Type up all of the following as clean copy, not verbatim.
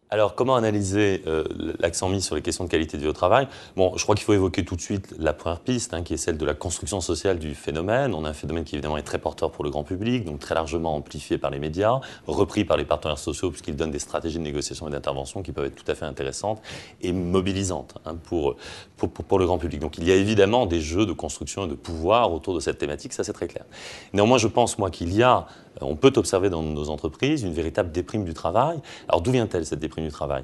Alors, comment analyser l'accent mis sur les questions de qualité de vie au travail? Bon, je crois qu'il faut évoquer tout de suite la première piste, qui est celle de la construction sociale du phénomène. On a un phénomène qui évidemment est très porteur pour le grand public, donc très largement amplifié par les médias, repris par les partenaires sociaux, puisqu'ils donnent des stratégies de négociation et d'intervention qui peuvent être tout à fait intéressantes et mobilisantes pour le grand public. Donc il y a évidemment des jeux de construction et de pouvoir autour de cette thématique, ça c'est très clair. Néanmoins, je pense, moi, on peut observer dans nos entreprises une véritable déprime du travail. Alors d'où vient-elle cette déprime du travail?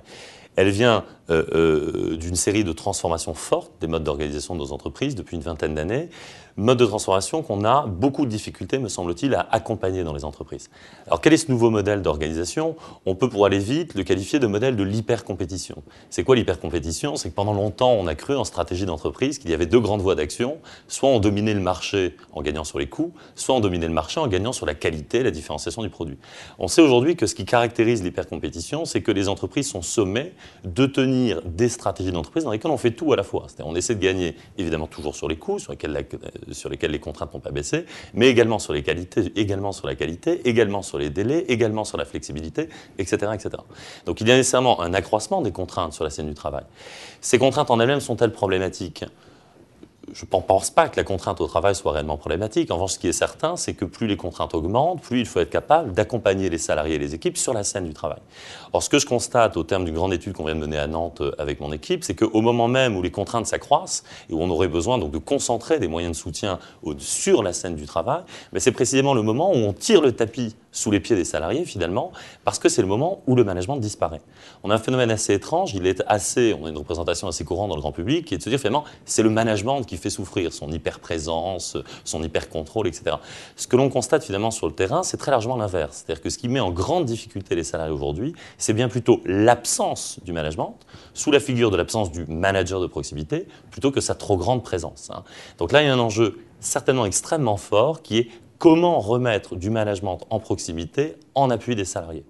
Elle vient d'une série de transformations fortes des modes d'organisation de nos entreprises depuis une vingtaine d'années, mode de transformation qu'on a beaucoup de difficultés, me semble-t-il, à accompagner dans les entreprises. Alors quel est ce nouveau modèle d'organisation? On peut, pour aller vite, le qualifier de modèle de l'hypercompétition. C'est quoi l'hypercompétition? C'est que pendant longtemps, on a cru en stratégie d'entreprise qu'il y avait deux grandes voies d'action. Soit on dominait le marché en gagnant sur les coûts, soit on dominait le marché en gagnant sur la qualité et la différenciation du produit. On sait aujourd'hui que ce qui caractérise l'hypercompétition, c'est que les entreprises sont sommées de tenir des stratégies d'entreprise dans lesquelles on fait tout à la fois. C'est-à-dire on essaie de gagner, évidemment, toujours sur les coûts, sur lesquels les contraintes n'ont pas baissé, mais également sur les qualités, également sur la qualité, également sur les délais, également sur la flexibilité, etc., etc. Donc il y a nécessairement un accroissement des contraintes sur la scène du travail. Ces contraintes en elles-mêmes sont-elles problématiques? Je ne pense pas que la contrainte au travail soit réellement problématique. En revanche, ce qui est certain, c'est que plus les contraintes augmentent, plus il faut être capable d'accompagner les salariés et les équipes sur la scène du travail. Or, ce que je constate au terme d'une grande étude qu'on vient de mener à Nantes avec mon équipe, c'est qu'au moment même où les contraintes s'accroissent et où on aurait besoin donc de concentrer des moyens de soutien sur la scène du travail, c'est précisément le moment où on tire le tapis sous les pieds des salariés, finalement, parce que c'est le moment où le management disparaît. On a un phénomène assez étrange, on a une représentation assez courante dans le grand public, qui est de se dire, finalement, c'est le management qui fait souffrir, son hyper-présence, son hyper-contrôle, etc. Ce que l'on constate, finalement, sur le terrain, c'est très largement l'inverse. C'est-à-dire que ce qui met en grande difficulté les salariés aujourd'hui, c'est bien plutôt l'absence du management, sous la figure de l'absence du manager de proximité, plutôt que sa trop grande présence. Donc là, il y a un enjeu certainement extrêmement fort, qui est comment remettre du management en proximité en appui des salariés.